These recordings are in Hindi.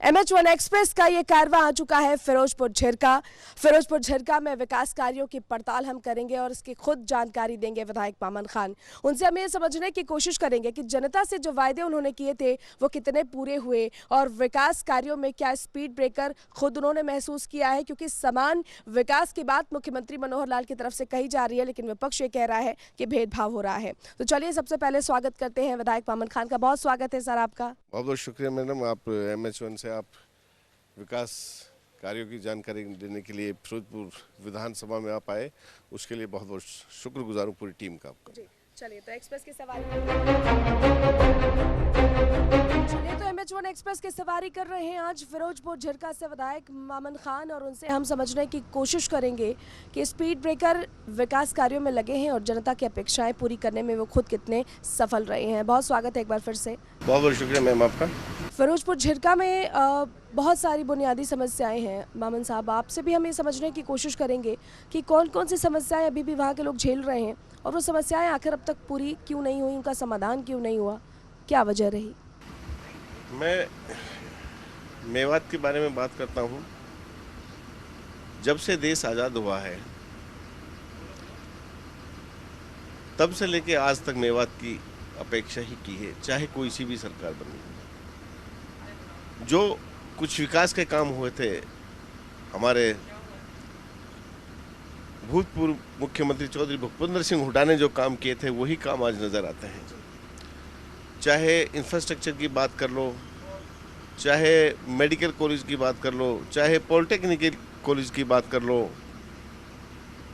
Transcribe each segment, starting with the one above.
MH1 एक्सप्रेस का ये कारवां आ चुका है फिरोजपुर झिरका में विकास कार्यों की पड़ताल हम करेंगे और इसकी खुद जानकारी देंगे विधायक मामन खान। उनसे हम ये समझने की कोशिश करेंगे कि जनता से जो वायदे उन्होंने किए थे वो कितने पूरे हुए और विकास कार्यों में क्या स्पीड ब्रेकर खुद उन्होंने महसूस किया है, क्योंकि समान विकास की बात मुख्यमंत्री मनोहर लाल की तरफ से कही जा रही है, लेकिन विपक्ष ये कह रहा है कि भेदभाव हो रहा है। तो चलिए सबसे पहले स्वागत करते हैं विधायक मामन खान का। बहुत स्वागत है सर आपका। बहुत बहुत शुक्रिया मैडम। आप MH1 से आप विकास कार्यों की जानकारी देने के लिए फिरोजपुर विधानसभा में आप आए, उसके लिए बहुत बहुत शुक्रगुजार हूँ पूरी टीम का आपका। चलिए तो एक्सप्रेस की सवारी MH1 एक्सप्रेस की सवारी कर रहे हैं आज फिरोजपुर झिरका से विधायक मामन खान, और उनसे हम समझने की कोशिश करेंगे कि स्पीड ब्रेकर विकास कार्यों में लगे हैं और जनता की अपेक्षाएं पूरी करने में वो खुद कितने सफल रहे हैं। बहुत स्वागत है एक बार फिर से। बहुत बहुत शुक्रिया मैम आपका। फिरोजपुर झिरका में बहुत सारी बुनियादी समस्याएं हैं मामन साहब, आपसे भी हम ये समझने की कोशिश करेंगे कि कौन कौन सी समस्याएं अभी भी वहाँ के लोग झेल रहे हैं और वो समस्याएं आखिर अब तक पूरी क्यों नहीं हुई, उनका समाधान क्यों नहीं हुआ, क्या वजह रही। मैं मेवात के बारे में बात करता हूँ। जब से देश आज़ाद हुआ है तब से लेके आज तक मेवात की अपेक्षा ही की है, चाहे कोई सी भी सरकार बनी। जो कुछ विकास के काम हुए थे, हमारे भूतपूर्व मुख्यमंत्री चौधरी भूपेंद्र सिंह हुड्डा ने जो काम किए थे वही काम आज नज़र आते हैं। चाहे इंफ्रास्ट्रक्चर की बात कर लो, चाहे मेडिकल कॉलेज की बात कर लो, चाहे पॉलिटेक्निकल कॉलेज की बात कर लो,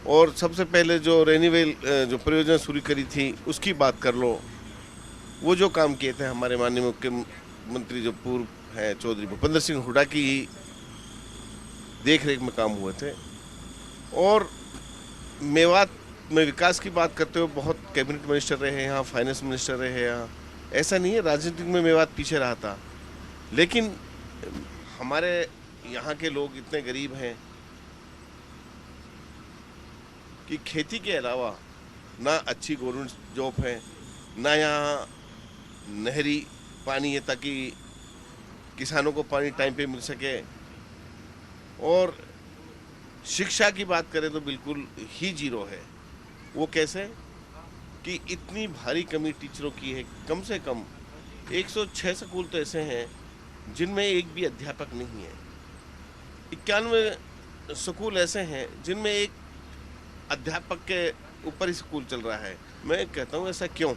और सबसे पहले जो रेनीवेल जो परियोजना शुरू करी थी उसकी बात कर लो। वो जो काम किए थे हमारे माननीय मुख्यमंत्री जो पूर्व हैं चौधरी भूपेंद्र सिंह हुड्डा की देख रेख में काम हुए थे। और मेवात में विकास की बात करते हुए बहुत कैबिनेट मिनिस्टर रहे हैं यहाँ, फाइनेंस मिनिस्टर रहे हैं यहाँ। ऐसा नहीं है राजनीतिक में मेवात पीछे रहा था, लेकिन हमारे यहाँ के लोग इतने गरीब हैं कि खेती के अलावा ना अच्छी गवर्नमेंट जॉब है, ना यहाँ नहरी पानी है ताकि किसानों को पानी टाइम पे मिल सके। और शिक्षा की बात करें तो बिल्कुल ही जीरो है। वो कैसे कि इतनी भारी कमी टीचरों की है। कम से कम 106 स्कूल तो ऐसे हैं जिनमें एक भी अध्यापक नहीं है। 91 स्कूल ऐसे हैं जिनमें एक अध्यापक के ऊपर ही स्कूल चल रहा है। मैं कहता हूँ ऐसा क्यों?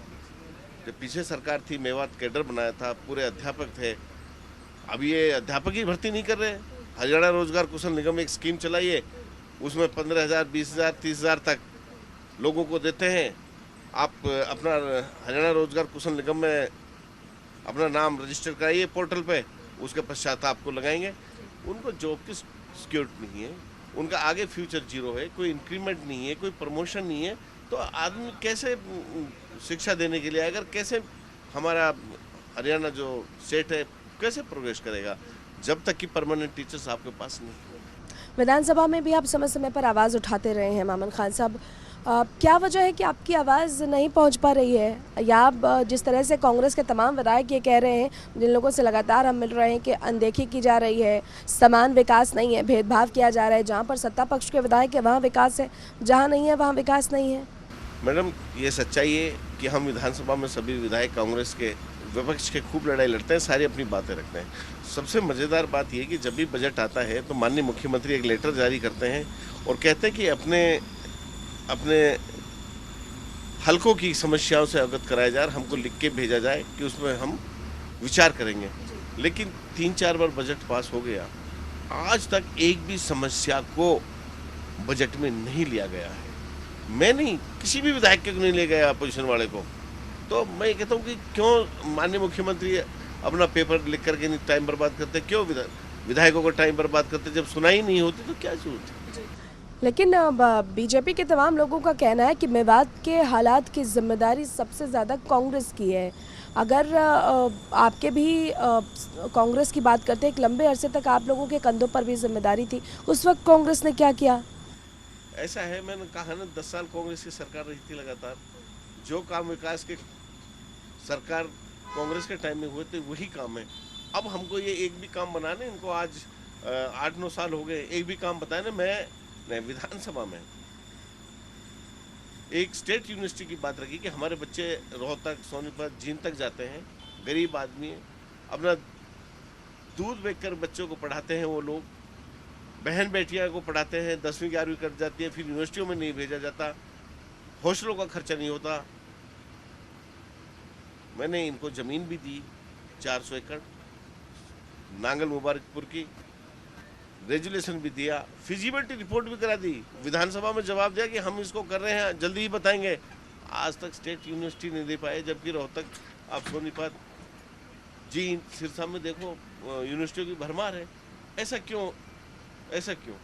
जब पीछे सरकार थी, मेवात कैडर बनाया था, पूरे अध्यापक थे। अब ये अध्यापक ही भर्ती नहीं कर रहे। हरियाणा रोजगार कुशल निगम एक स्कीम चलाई है, उसमें 15,000, 20,000, 30,000 तक लोगों को देते हैं। आप अपना हरियाणा रोजगार कुशल निगम में अपना नाम रजिस्टर कराइए पोर्टल पे, उसके पश्चात आपको लगाएंगे। उनको जॉब की सिक्योरिटी नहीं है, उनका आगे फ्यूचर जीरो है, कोई इंक्रीमेंट नहीं है, कोई प्रमोशन नहीं है। तो आदमी कैसे शिक्षा देने के लिए, अगर कैसे हमारा हरियाणा जो स्टेट है कैसे प्रोग्रेस करेगा जब तक कि परमानेंट टीचर्स आपके पास नहीं हो। विधानसभा में भी आप समय समय पर आवाज़ उठाते रहे हैं मामन खान साहब, क्या वजह है कि आपकी आवाज़ नहीं पहुंच पा रही है, या आप जिस तरह से कांग्रेस के तमाम विधायक ये कह रहे हैं, जिन लोगों से लगातार हम मिल रहे हैं कि अनदेखी की जा रही है, समान विकास नहीं है, भेदभाव किया जा रहा है, जहां पर सत्ता पक्ष के विधायक है वहाँ विकास है, जहाँ नहीं है वहाँ विकास नहीं है। मैडम, ये सच्चाई है कि हम विधानसभा में सभी विधायक कांग्रेस के विपक्ष के खूब लड़ाई लड़ते हैं, सारी अपनी बातें रखते हैं। सबसे मज़ेदार बात यह है कि जब भी बजट आता है तो माननीय मुख्यमंत्री एक लेटर जारी करते हैं और कहते हैं कि अपने हलकों की समस्याओं से अवगत कराया जाए, हमको लिख के भेजा जाए कि उसमें हम विचार करेंगे। लेकिन 3-4 बार बजट पास हो गया, आज तक एक भी समस्या को बजट में नहीं लिया गया है। मैं नहीं, किसी भी विधायक को नहीं ले गया अपोजिशन वाले को। तो मैं ये कहता हूँ कि क्यों माननीय मुख्यमंत्री अपना पेपर लिख करके नहीं टाइम बर्बाद करते, क्यों विधायकों को टाइम बर्बाद करते? जब सुनाई नहीं होती तो क्या जरूरत है? लेकिन बीजेपी के तमाम लोगों का कहना है कि मेवात के हालात की जिम्मेदारी सबसे ज़्यादा कांग्रेस की है। अगर आपके भी कांग्रेस की बात करते हैं, एक लंबे अरसे तक आप लोगों के कंधों पर भी जिम्मेदारी थी, उस वक्त कांग्रेस ने क्या किया? ऐसा है, मैंने कहा ना, 10 साल कांग्रेस की सरकार रही थी लगातार। जो काम विकास के सरकार कांग्रेस के टाइम में हुए थे वही काम है। अब हमको ये एक भी काम बनाने, इनको आज 8-9 साल हो गए, एक भी काम बताए ना। मैं विधानसभा में एक स्टेट यूनिवर्सिटी की बात रखी कि हमारे बच्चे रोहतक, सोनीपत, जींद तक जाते हैं, गरीब आदमी है, अपना दूध बेचकर बच्चों को पढ़ाते हैं। वो लोग बहन बेटियां को पढ़ाते हैं, 10वीं 11वीं कर जाती है, फिर यूनिवर्सिटियों में नहीं भेजा जाता, हॉस्टलों का खर्चा नहीं होता। मैंने इनको ज़मीन भी दी 400 एकड़ नांगल मुबारकपुर की, रेजुलेशन भी दिया, फिजिबिलिटी रिपोर्ट भी करा दी, विधानसभा में जवाब दिया कि हम इसको कर रहे हैं, जल्दी ही बताएंगे। आज तक स्टेट यूनिवर्सिटी नहीं दे पाए, जबकि रोहतक, आप सोनीपत, जींद, सिरसा में देखो यूनिवर्सिटियों की भरमार है। ऐसा क्यों? ऐसा क्यों?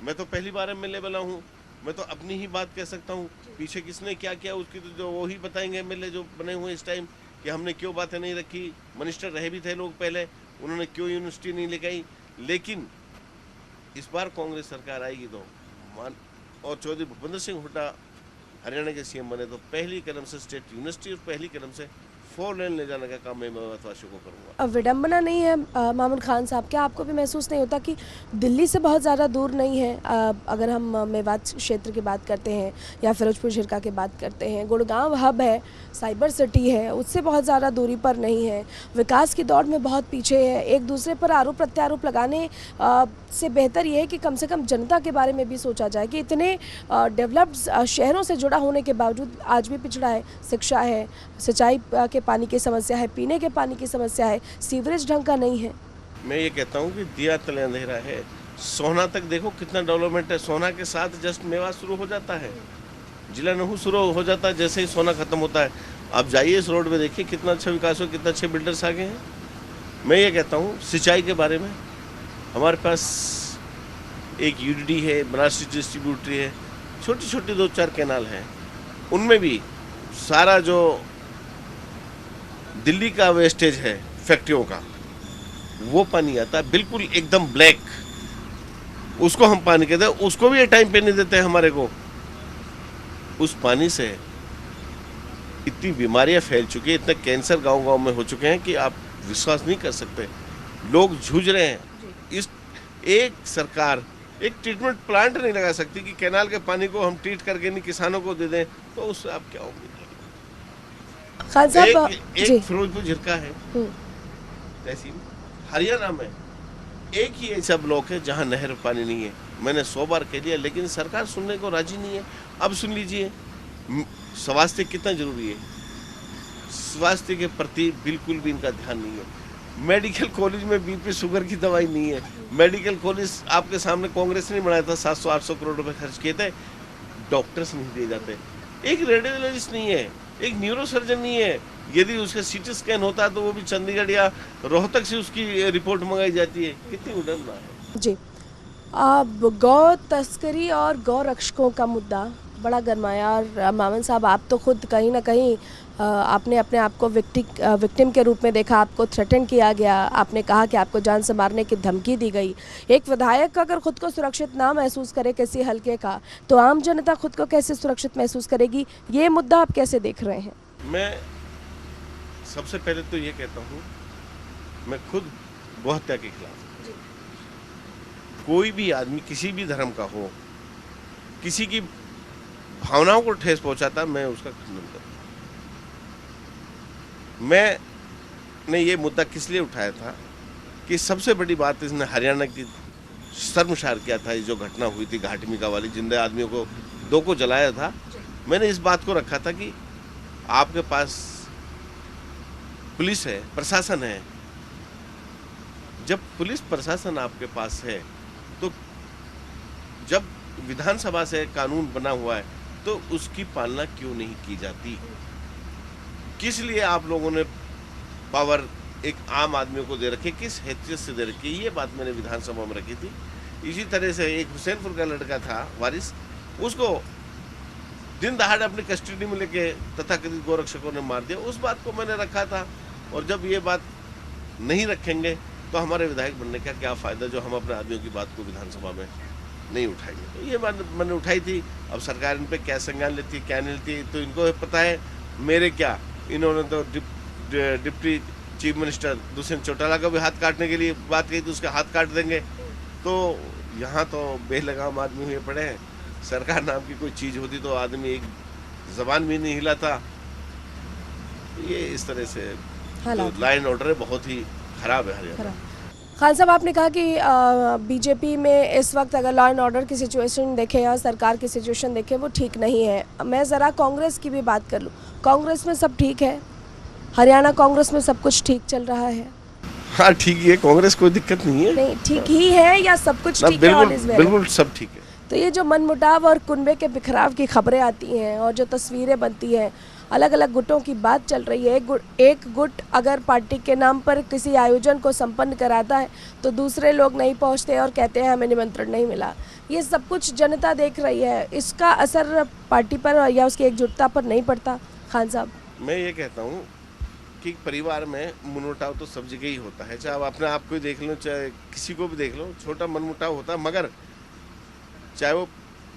मैं तो पहली बार एमएलए बना हूँ, मैं तो अपनी ही बात कह सकता हूँ। पीछे किसने क्या किया उसकी तो जो वो ही बताएंगे एमएलए जो बने हुए इस टाइम, कि हमने क्यों बातें नहीं रखी। मिनिस्टर रहे भी थे लोग पहले, उन्होंने क्यों यूनिवर्सिटी नहीं लेके आई। लेकिन इस बार कांग्रेस सरकार आएगी तो और चौधरी भूपेंद्र सिंह हुड्डा हरियाणा के सीएम बने तो पहली कदम से स्टेट यूनिवर्सिटी और पहली कदम से 4 लेन ले जाने का काम मैं मेवातवासियों को करूँगा। अब विडम्बना नहीं है मामून खान साहब, क्या आपको भी महसूस नहीं होता कि दिल्ली से बहुत ज़्यादा दूर नहीं है? अगर हम मेवात क्षेत्र की बात करते हैं या फिरोजपुर झिरका की बात करते हैं, गुड़गांव हब है, साइबर सिटी है, उससे बहुत ज़्यादा दूरी पर नहीं है, विकास की दौड़ में बहुत पीछे है। एक दूसरे पर आरोप प्रत्यारोप लगाने से बेहतर ये है कि कम से कम जनता के बारे में भी सोचा जाए कि इतने डेवलप्ड शहरों से जुड़ा होने के बावजूद आज भी पिछड़ा है। शिक्षा है, सिंचाई के पानी की समस्या है, पीने के पानी की समस्या है, सीवरेज ढंग का नहीं है। मैं ये कहता हूँ कि दिया तले अंधेरा है। सोहना तक देखो कितना डेवलपमेंट है, सोहना के साथ जस्ट मेवात शुरू हो जाता है, जिला नहू शुरू हो जाता है जैसे ही सोहना खत्म होता है। आप जाइए इस रोड पे देखिए कितना अच्छा विकास हो, कितना अच्छे बिल्डर्स आ गए हैं। मैं ये कहता हूँ सिंचाई के बारे में, हमारे पास एक यूडीडी है, बनारसी डिस्ट्रीब्यूटरी है, छोटी छोटी 2-4 कैनाल हैं, उनमें भी सारा जो दिल्ली का वेस्टेज है फैक्ट्रियों का, वो पानी आता है बिल्कुल एकदम ब्लैक, उसको हम पानी कहते हैं, उसको भी ये टाइम पे नहीं देते हमारे को। उस पानी से इतनी बीमारियां फैल चुकी है, इतने कैंसर गांव-गांव में हो चुके हैं कि आप विश्वास नहीं कर सकते। लोग जूझ रहे हैं। इस एक सरकार एक ट्रीटमेंट प्लांट नहीं लगा सकती कि कैनाल के पानी को हम ट्रीट करके नहीं किसानों को दे दें, तो उससे आप क्या उम्मीद करें? खान साहब एक फिरोजपुर झिरका है तहसील, हरियाणा में एक ही ऐसा ब्लॉक है जहां नहर पानी नहीं है। मैंने 100 बार कह लिया, लेकिन सरकार सुनने को राजी नहीं है। अब सुन लीजिए, स्वास्थ्य कितना जरूरी है, स्वास्थ्य के प्रति बिल्कुल भी इनका ध्यान नहीं है। मेडिकल कॉलेज में बीपी शुगर की दवाई नहीं है। मेडिकल कॉलेज आपके सामने कांग्रेस ने बनाया था, 700-800 करोड़ रुपए खर्च किए थे, डॉक्टर्स नहीं दिए जाते। एक रेडियोलॉजिस्ट नहीं है, एक न्यूरोसर्जन नहीं है। यदि उसका सीटी स्कैन होता है तो वो भी चंडीगढ़ या रोहतक से उसकी रिपोर्ट मंगाई जाती है। कितनी उड़ना है जी। अब गौ तस्करी और गौ रक्षकों का मुद्दा बड़ा गरमाया, और मामन साहब आप तो खुद कहीं ना कहीं आपने अपने आप को विक्टिम के रूप में देखा, आपको थ्रेटन किया गया, आपने कहा कि आपको जान से मारने की धमकी दी गई। एक विधायक अगर खुद को सुरक्षित ना महसूस करे किसी हलके का, तो आम जनता खुद को कैसे सुरक्षित महसूस करेगी? ये मुद्दा आप कैसे देख रहे हैं? मैं सबसे पहले तो ये कहता हूँ, मैं खुद गौहत्या के खिलाफ हूँ। कोई भी आदमी किसी भी धर्म का हो, किसी की भावनाओं को ठेस पहुंचाता, मैं उसका खंडन करता हूँ। मैंने ये मुद्दा किस लिए उठाया था कि सबसे बड़ी बात इसने हरियाणा की शर्मसार किया था। जो घटना हुई थी घाटमिका वाली, जिंदा आदमियों को 2 को जलाया था। मैंने इस बात को रखा था कि आपके पास पुलिस है, प्रशासन है। जब पुलिस प्रशासन आपके पास है, तो जब विधानसभा से कानून बना हुआ है तो उसकी पालना क्यों नहीं की जाती? किस लिए आप लोगों ने पावर एक आम आदमियों को दे रखी, किस हैसियत से दे रखी? ये बात मैंने विधानसभा में रखी थी। इसी तरह से एक हुसैनपुर का लड़का था वारिस, उसको दिन दहाड़े अपनी कस्टडी में लेके तथाकथित गोरक्षकों ने मार दिया। उस बात को मैंने रखा था। और जब ये बात नहीं रखेंगे तो हमारे विधायक बनने का क्या फ़ायदा, जो हम अपने आदमियों की बात को विधानसभा में नहीं उठाएंगे। तो ये बात मैंने उठाई थी। अब सरकार इन पे क्या संज्ञान लेती है क्या नहीं लेती, तो इनको पता है। मेरे क्या, इन्होंने तो deputy chief minister Dushyant Chautala का भी हाथ काटने के लिए बात कही तो उसका हाथ काट देंगे। तो यहाँ तो बेलगाम आदमी हुए पड़े हैं। सरकार नाम की कोई चीज़ होती तो आदमी एक जबान भी नहीं हिलाता। ये इस तरह से तो लाइन ऑर्डर बहुत ही खराब है हरियाणा। खान साहब, आपने कहा कि बीजेपी में इस वक्त अगर लॉ एंड ऑर्डर की सिचुएशन देखें या सरकार की सिचुएशन देखें वो ठीक नहीं है। मैं ज़रा कांग्रेस की भी बात कर लूँ, कांग्रेस में सब ठीक है? हरियाणा कांग्रेस में सब कुछ ठीक चल रहा है? हाँ ठीक ही है, कांग्रेस कोई दिक्कत नहीं है। नहीं, ठीक ही है या सब कुछ ठीक है? बिल्कुल बिल्कुल सब ठीक है। तो ये जो मनमुटाव और कुनबे के बिखराव की खबरें आती हैं और जो तस्वीरें बनती हैं, अलग अलग गुटों की बात चल रही है, एक गुट अगर पार्टी के नाम पर किसी आयोजन को संपन्न कराता है तो दूसरे लोग नहीं पहुंचते और कहते हैं हमें निमंत्रण नहीं मिला। ये सब कुछ जनता देख रही है, इसका असर पार्टी पर या उसकी एकजुटता पर नहीं पड़ता? खान साहब, मैं ये कहता हूँ कि परिवार में मनमुटाव तो सब जगह ही होता है, चाहे आप अपने आप को देख लो चाहे किसी को भी देख लो, छोटा मनमुटाव होता है। मगर चाहे वो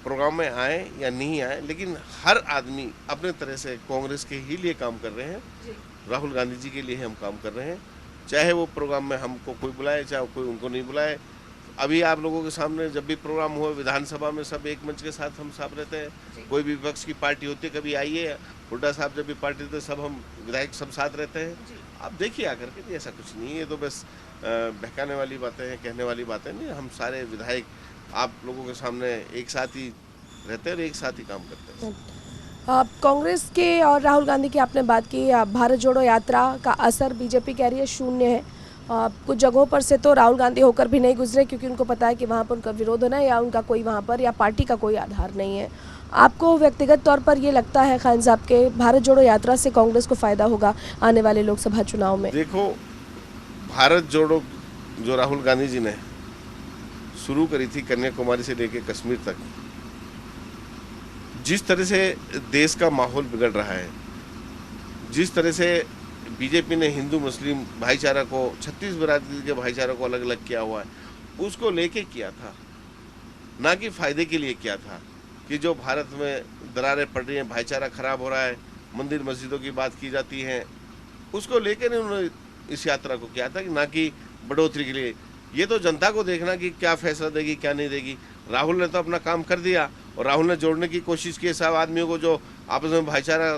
प्रोग्राम में आए या नहीं आए, लेकिन हर आदमी अपने तरह से कांग्रेस के ही लिए काम कर रहे हैं। राहुल गांधी जी के लिए हम काम कर रहे हैं, चाहे वो प्रोग्राम में हमको कोई बुलाए चाहे कोई उनको नहीं बुलाए। अभी आप लोगों के सामने जब भी प्रोग्राम हुआ विधानसभा में सब एक मंच के साथ हम साथ रहते हैं। कोई भी विपक्ष की पार्टी होती है, कभी आइए, हुड्डा साहब जब भी पार्टी थे सब हम विधायक सब साथ रहते हैं। आप देखिए आकर के, ऐसा कुछ नहीं है, तो बस बहकाने वाली बातें हैं, कहने वाली बातें नहीं। हम सारे विधायक आप लोगों के सामने एक साथ ही रहते हैं और एक साथ ही काम करते हैं। कांग्रेस के और राहुल गांधी की आपने बात की, भारत जोड़ो यात्रा का असर बीजेपी कह रही है शून्य है। कुछ जगहों पर से तो राहुल गांधी होकर भी नहीं गुजरे क्योंकि उनको पता है कि वहाँ पर उनका विरोध होना है या उनका कोई वहाँ पर या पार्टी का कोई आधार नहीं है। आपको व्यक्तिगत तौर पर ये लगता है खान साहब के भारत जोड़ो यात्रा से कांग्रेस को फ़ायदा होगा आने वाले लोकसभा चुनाव में? देखो, भारत जोड़ो जो राहुल गांधी जी ने शुरू करी थी कन्याकुमारी से लेकर कश्मीर तक, जिस तरह से देश का माहौल बिगड़ रहा है, जिस तरह से बीजेपी ने हिंदू मुस्लिम भाईचारा को, 36 बिरादरी के भाईचारा को अलग अलग किया हुआ है, उसको लेके किया था, ना कि फायदे के लिए किया था। कि जो भारत में दरारें पड़ रही हैं, भाईचारा खराब हो रहा है, मंदिर मस्जिदों की बात की जाती है, उसको लेकर उन्होंने इस यात्रा को किया था, कि ना कि बढ़ोतरी के लिए। ये तो जनता को देखना कि क्या फैसला देगी क्या नहीं देगी। राहुल ने तो अपना काम कर दिया और राहुल ने जोड़ने की कोशिश की सब आदमियों को, जो आपस में भाईचारा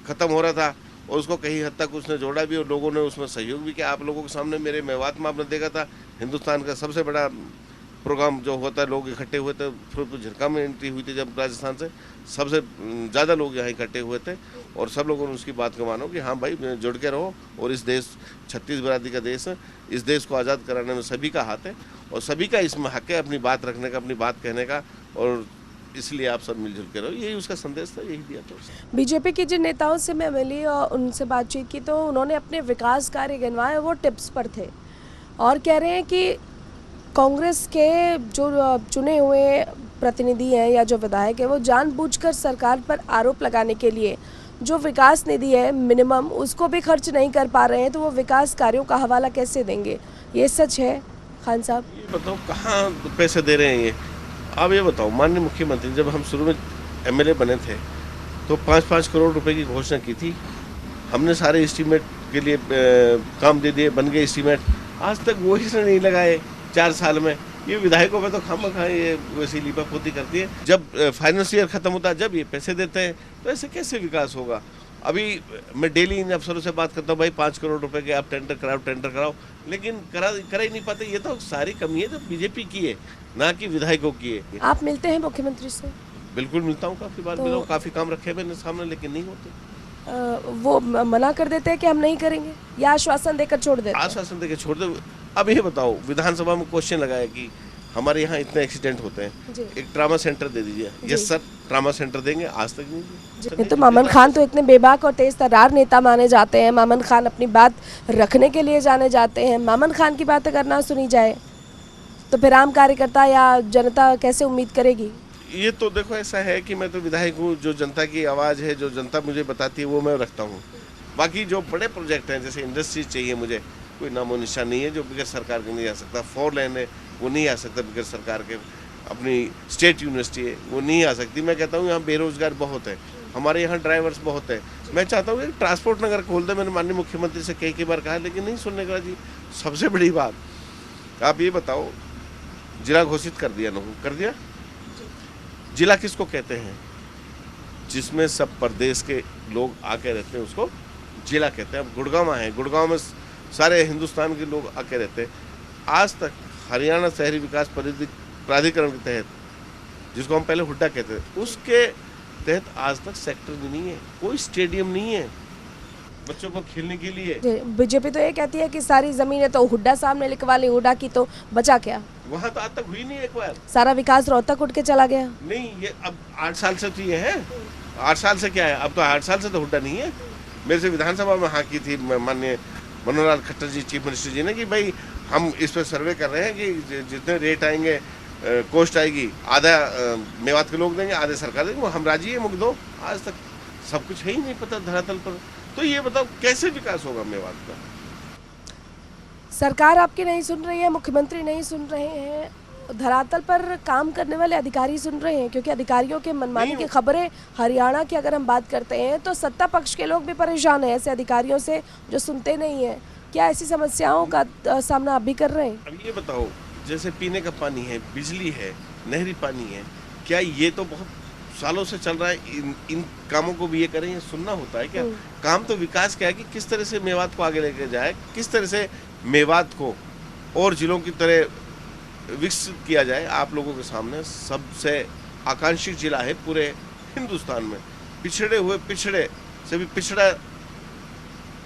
खत्म हो रहा था, और उसको कहीं हद तक उसने जोड़ा भी और लोगों ने उसमें सहयोग भी किया। आप लोगों के सामने मेरे मेवात में आपने देखा था, हिंदुस्तान का सबसे बड़ा प्रोग्राम जो होता है, लोग इकट्ठे हुए थे। फिर झरका में एंट्री हुई थी जब राजस्थान से, सबसे ज़्यादा लोग यहाँ इकट्ठे हुए थे और सब लोगों ने उसकी बात को मानो कि हाँ भाई जुड़ के रहो, और इस देश 36 बिरादरी का देश है, इस देश को आज़ाद कराने में सभी का हाथ है और सभी का इसमें हक है अपनी बात रखने का, अपनी बात कहने का, और इसलिए आप सब मिलजुल के रहो। यही उसका संदेश था, यही दिया था। बीजेपी के जिन नेताओं से मैं मिली और उनसे बातचीत की तो उन्होंने अपने विकास कार्य गिनवाए, वो टिप्स पर थे और कह रहे हैं कि कांग्रेस के जो चुने हुए प्रतिनिधि हैं या जो विधायक है वो जानबूझकर सरकार पर आरोप लगाने के लिए जो विकास निधि है मिनिमम उसको भी खर्च नहीं कर पा रहे हैं, तो वो विकास कार्यों का हवाला कैसे देंगे? ये सच है खान साहब? ये बताओ कहाँ पैसे दे रहे हैं ये? आप ये बताओ, माननीय मुख्यमंत्री जब हम शुरू में एमएलए बने थे तो 5-5 करोड़ रुपए की घोषणा की थी। हमने सारे एस्टीमेट के लिए काम दे दिए, बन गए एस्टीमेट, आज तक वो ही नहीं लगाए 4 साल में। ये विधायकों पे तो खामखा ये वैसी लीपापोती करती है। जब फाइनेंस ईयर खत्म होता है, जब ये पैसे देते हैं, तो ऐसे कैसे विकास होगा? अभी मैं डेली इन अफसरों से बात करता हूँ, भाई 5 करोड़ रुपए के आप टेंडर कराओ, लेकिन करा ही नहीं पाते। ये तो सारी कमी है जो बीजेपी की है, ना कि विधायकों की है। आप मिलते हैं मुख्यमंत्री से? बिल्कुल मिलता हूँ, काफ़ी बार मिला हूँ, काफ़ी काम रखे मैंने सामने, लेकिन नहीं होते। वो मना कर देते हैं कि हम नहीं करेंगे या आश्वासन देकर छोड़ देते हैं? आश्वासन देकर छोड़ दे। अब ये बताओ, विधानसभा में क्वेश्चन लगाया कि हमारे यहाँ इतने एक्सीडेंट होते हैं, एक ट्रामा सेंटर दे दीजिए। यस सर, ट्रामा सेंटर देंगे, आज तक नहीं दिया। तो मामन खान तो इतने बेबाक और तेज तर्रार नेता माने जाते हैं, मामन खान अपनी बात रखने के लिए जाने जाते हैं। मामन खान की बातें करना सुनी जाए तो फिर आम कार्यकर्ता या जनता कैसे उम्मीद करेगी? ये तो देखो, ऐसा है कि मैं तो विधायक हूँ, जो जनता की आवाज़ है, जो जनता मुझे बताती है वो मैं रखता हूँ। बाकी जो बड़े प्रोजेक्ट हैं, जैसे इंडस्ट्रीज चाहिए मुझे, कोई नामो निशान नहीं है जो बगैर सरकार के नहीं आ सकता। 4 लेन है, वो नहीं आ सकता बगैर सरकार के। अपनी स्टेट यूनिवर्सिटी है, वो नहीं आ सकती। मैं कहता हूँ यहाँ बेरोजगार बहुत है, हमारे यहाँ ड्राइवर्स बहुत है, मैं चाहता हूँ कि ट्रांसपोर्ट नगर खोल दे। मैंने माननीय मुख्यमंत्री से कई बार कहा, लेकिन नहीं सुनने का जी। सबसे बड़ी बात आप ये बताओ, जिला घोषित कर दिया, नहीं कर दिया। जिला किसको कहते हैं? जिसमें सब प्रदेश के लोग आके रहते हैं उसको जिला कहते हैं। अब गुड़गांव है, गुड़गांव में सारे हिंदुस्तान के लोग आके रहते हैं। आज तक हरियाणा शहरी विकास प्राधिकरण के तहत, जिसको हम पहले हुड्डा कहते थे, उसके तहत आज तक सेक्टर भी नहीं है, कोई स्टेडियम नहीं है बच्चों को खेलने के लिए। बीजेपी तो ये कहती है कि सारी जमीनें तो हुड्डा साहब ने लिखवा ली, हुड्डा की तो बचा क्या? वहाँ तो आज तक हुई नहीं एक बार। सारा विकास रोहतक उठ के चला गया। नहीं, ये अब 8 साल से तो ये है। 8 साल से क्या है? अब तो 8 साल से तो हुड्डा नहीं है। मेरे से विधानसभा में हाँ की थी माननीय मनोहर लाल खट्टर जी, चीफ मिनिस्टर जी ने, कि भाई हम इस पर सर्वे कर रहे हैं कि जितने रेट आएंगे, कॉस्ट आएगी, आधा मेवात के लोग देंगे, आधे सरकार देंगे, वो हम राजी है, मुझ दो। आज तक सब कुछ है ही नहीं पता धरातल पर। तो ये बताओ कैसे विकास होगा मेवात का? सरकार आपकी नहीं सुन रही है, मुख्यमंत्री नहीं सुन रहे हैं, धरातल पर काम करने वाले अधिकारी सुन रहे हैं, क्योंकि अधिकारियों के मनमानी की खबरें हरियाणा की अगर हम बात करते हैं तो सत्ता पक्ष के लोग भी परेशान हैं ऐसे अधिकारियों से जो सुनते नहीं हैं। क्या ऐसी समस्याओं का सामना आप भी कर रहे हैं? अब ये बताओ, जैसे पीने का पानी है, बिजली है, नहरी पानी है, क्या ये तो बहुत सालों से चल रहा है? इन कामों को भी ये करें, ये सुनना होता है क्या? काम तो विकास क्या है कि किस तरह से मेवात को आगे लेके जाए, किस तरह से मेवात को और जिलों की तरह विकसित किया जाए। आप लोगों के सामने सबसे आकांक्षी जिला है पूरे हिंदुस्तान में, पिछड़े से भी पिछड़ा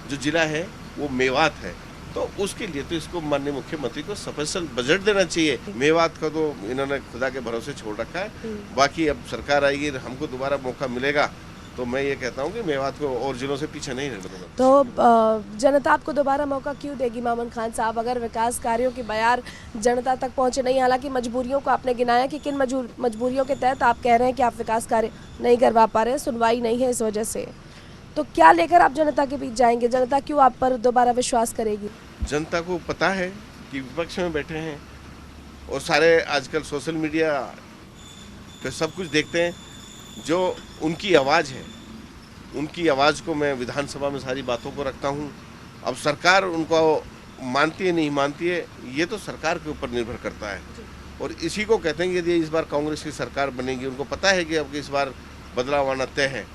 जो जिला है वो मेवात है। तो उसके लिए तो इसको माननीय मुख्यमंत्री को स्पेशल बजट देना चाहिए। मेवात का तो इन्होंने खुदा के भरोसे छोड़ रखा है। बाकी अब सरकार आएगी, हमको दोबारा मौका मिलेगा तो मैं ये कहता हूँ कि मेवात को और जिलों से पीछे नहीं रहने दूंगा। तो जनता आपको दोबारा मौका क्यों देगी मामन खान साहब, अगर विकास कार्यों की बयार जनता तक पहुँचे नहीं? हालांकि मजबूरियों को आपने गिनाया कि किन मजबूरियों के तहत आप कह रहे हैं कि आप विकास कार्य नहीं करवा पा रहे हैं, सुनवाई नहीं है इस वजह से। तो क्या लेकर आप जनता के बीच जाएंगे? जनता क्यों आप पर दोबारा विश्वास करेगी? जनता को पता है कि विपक्ष में बैठे हैं और सारे आजकल सोशल मीडिया पे सब कुछ देखते हैं। जो उनकी आवाज़ है, उनकी आवाज़ को मैं विधानसभा में सारी बातों को रखता हूँ। अब सरकार उनको मानती है नहीं मानती है, ये तो सरकार के ऊपर निर्भर करता है। और इसी को कहते हैं कि यदि इस बार कांग्रेस की सरकार बनेगी, उनको पता है कि अब इस बार बदलाव आना तय है।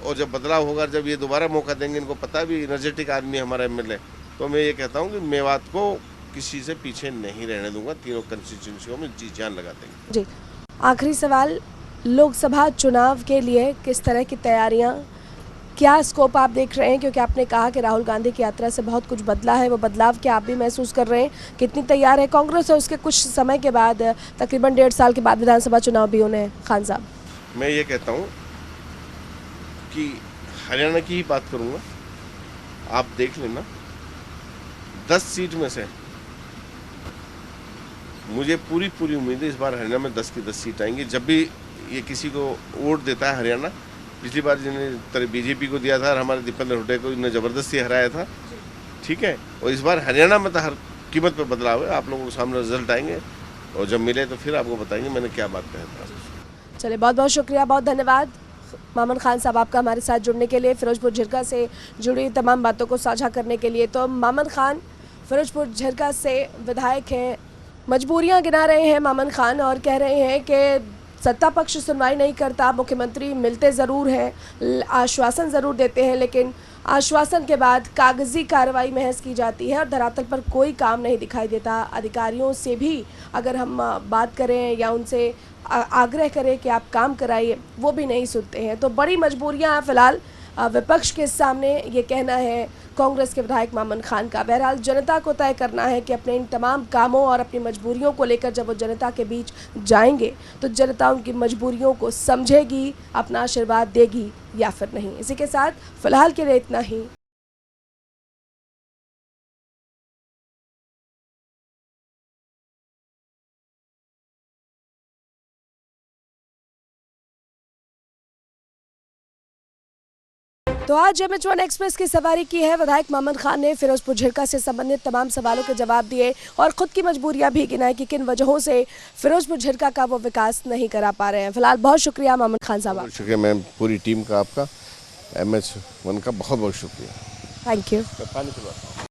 और जब बदलाव होगा, जब ये दोबारा मौका देंगे, इनको पता भी एनर्जेटिक आदमी हमारा एमएलए, तो मैं ये कहता हूँ कि मेवात को किसी से पीछे नहीं रहने दूंगा। तीनों कंस्टिट्यूंसियों में जी जान लगा देंगे। जी, आखिरी सवाल, लोकसभा चुनाव के लिए किस तरह की तैयारियां, क्या स्कोप आप देख रहे हैं? क्योंकि आपने कहा कि राहुल गांधी की यात्रा से बहुत कुछ बदला है, वो बदलाव क्या आप भी महसूस कर रहे हैं? कितनी तैयार है कांग्रेस? और उसके कुछ समय के बाद, तकरीबन 1.5 साल के बाद विधानसभा चुनाव भी होने हैं खान साहब। मैं ये कहता हूँ कि हरियाणा की ही बात करूँगा, आप देख लेना, 10 सीट में से मुझे पूरी उम्मीद है इस बार हरियाणा में 10 की 10 सीट आएंगी। जब भी ये किसी को वोट देता है हरियाणा, पिछली बार जिन्हें बीजेपी को दिया था और हमारे दीपेंद्र हुड्डा को इन्हें ज़बरदस्ती हराया था, ठीक है। और इस बार हरियाणा में तो हर कीमत पे बदलाव है। आप लोगों के सामने रिजल्ट आएंगे और जब मिले तो फिर आपको बताएंगे मैंने क्या बात कहा था। चलिए, बहुत बहुत शुक्रिया, बहुत धन्यवाद मामन खान साहब आपका हमारे साथ जुड़ने के लिए, फिरोजपुर झिरका से जुड़ी तमाम बातों को साझा करने के लिए। तो मामन खान फिरोजपुर झिरका से विधायक हैं, मजबूरियां गिना रहे हैं मामन खान और कह रहे हैं कि सत्ता पक्ष सुनवाई नहीं करता, मुख्यमंत्री मिलते ज़रूर हैं, आश्वासन ज़रूर देते हैं, लेकिन आश्वासन के बाद कागजी कार्रवाई महज की जाती है और धरातल पर कोई काम नहीं दिखाई देता। अधिकारियों से भी अगर हम बात करें या उनसे आग्रह करें कि आप काम कराइए, वो भी नहीं सुनते हैं। तो बड़ी मजबूरियां हैं फिलहाल विपक्ष के सामने, ये कहना है कांग्रेस के विधायक मामन खान का। बहरहाल जनता को तय करना है कि अपने इन तमाम कामों और अपनी मजबूरियों को लेकर जब वो जनता के बीच जाएंगे तो जनता उनकी मजबूरियों को समझेगी, अपना आशीर्वाद देगी या फिर नहीं। इसी के साथ फिलहाल के लिए इतना ही। तो आज MH1 एक्सप्रेस की सवारी की है विधायक मामन खान ने। फिरोजपुर झिरका से संबंधित तमाम सवालों के जवाब दिए और खुद की मजबूरियां भी गिनाई कि किन वजहों से फिरोजपुर झिरका का वो विकास नहीं करा पा रहे हैं। फिलहाल बहुत शुक्रिया मामन खान साहब। शुक्रिया मैम, पूरी टीम का आपका। MH1 का बहुत बहुत शुक्रिया। Thank you. मैं पानी पिलवाता हूँ।